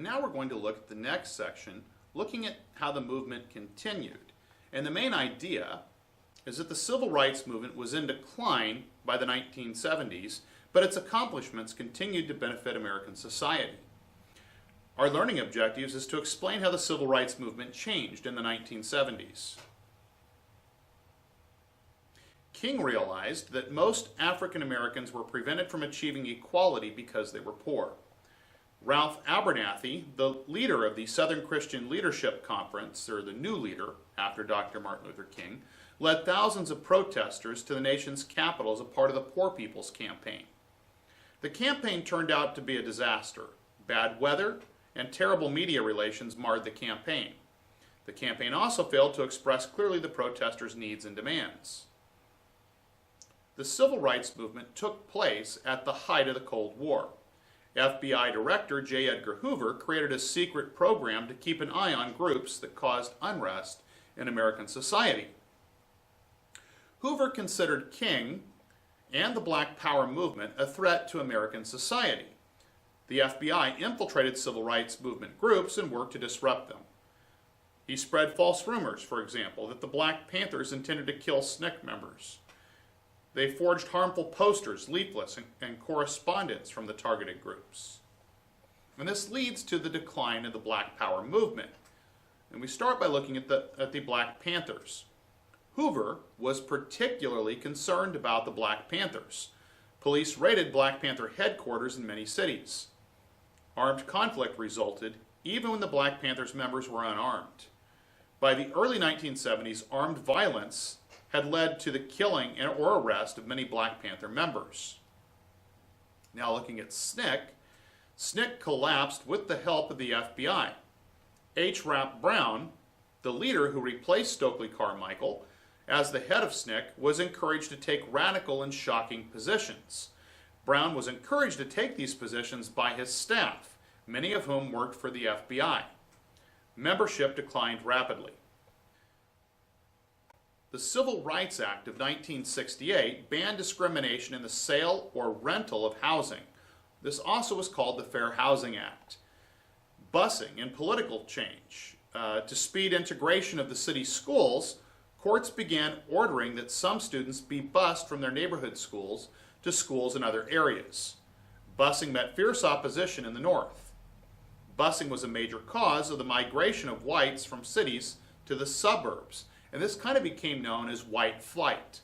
And now we're going to look at the next section, looking at how the movement continued. And the main idea is that the civil rights movement was in decline by the 1970s, but its accomplishments continued to benefit American society. Our learning objectives is to explain how the civil rights movement changed in the 1970s. King realized that most African Americans were prevented from achieving equality because they were poor. Ralph Abernathy, the leader of the Southern Christian Leadership Conference, or the new leader after Dr. Martin Luther King, led thousands of protesters to the nation's capital as a part of the Poor People's Campaign. The campaign turned out to be a disaster. Bad weather and terrible media relations marred the campaign. The campaign also failed to express clearly the protesters' needs and demands. The civil rights movement took place at the height of the Cold War. FBI Director J. Edgar Hoover created a secret program to keep an eye on groups that caused unrest in American society. Hoover considered King and the Black Power movement a threat to American society. The FBI infiltrated civil rights movement groups and worked to disrupt them. He spread false rumors, for example, that the Black Panthers intended to kill SNCC members. They forged harmful posters, leaflets, and correspondence from the targeted groups. And this leads to the decline of the Black Power movement. And we start by looking at the Black Panthers. Hoover was particularly concerned about the Black Panthers. Police raided Black Panther headquarters in many cities. Armed conflict resulted, even when the Black Panthers members were unarmed. By the early 1970s, armed violence had led to the killing or arrest of many Black Panther members. Now looking at SNCC, SNCC collapsed with the help of the FBI. H. Rap Brown, the leader who replaced Stokely Carmichael as the head of SNCC, was encouraged to take radical and shocking positions. Brown was encouraged to take these positions by his staff, many of whom worked for the FBI. Membership declined rapidly. The Civil Rights Act of 1968 banned discrimination in the sale or rental of housing. This also was called the Fair Housing Act. Busing and political change. To speed integration of the city's schools, courts began ordering that some students be bused from their neighborhood schools to schools in other areas. Busing met fierce opposition in the North. Busing was a major cause of the migration of whites from cities to the suburbs, and this kind of became known as white flight.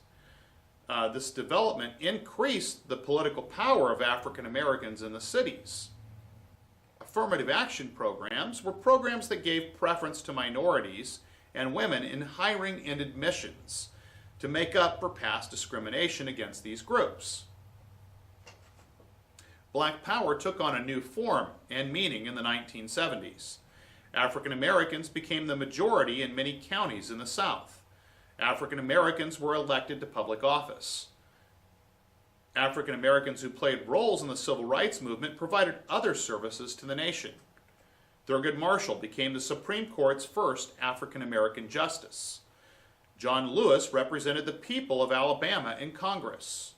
This development increased the political power of African Americans in the cities. Affirmative action programs were programs that gave preference to minorities and women in hiring and admissions to make up for past discrimination against these groups. Black Power took on a new form and meaning in the 1970s. African Americans became the majority in many counties in the South. African Americans were elected to public office. African Americans who played roles in the civil rights movement provided other services to the nation. Thurgood Marshall became the Supreme Court's first African American justice. John Lewis represented the people of Alabama in Congress.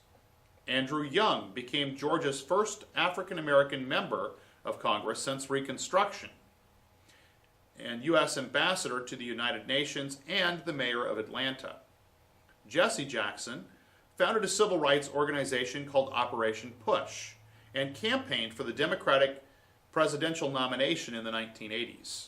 Andrew Young became Georgia's first African American member of Congress since Reconstruction, and U.S. Ambassador to the United Nations and the Mayor of Atlanta. Jesse Jackson founded a civil rights organization called Operation Push and campaigned for the Democratic presidential nomination in the 1980s.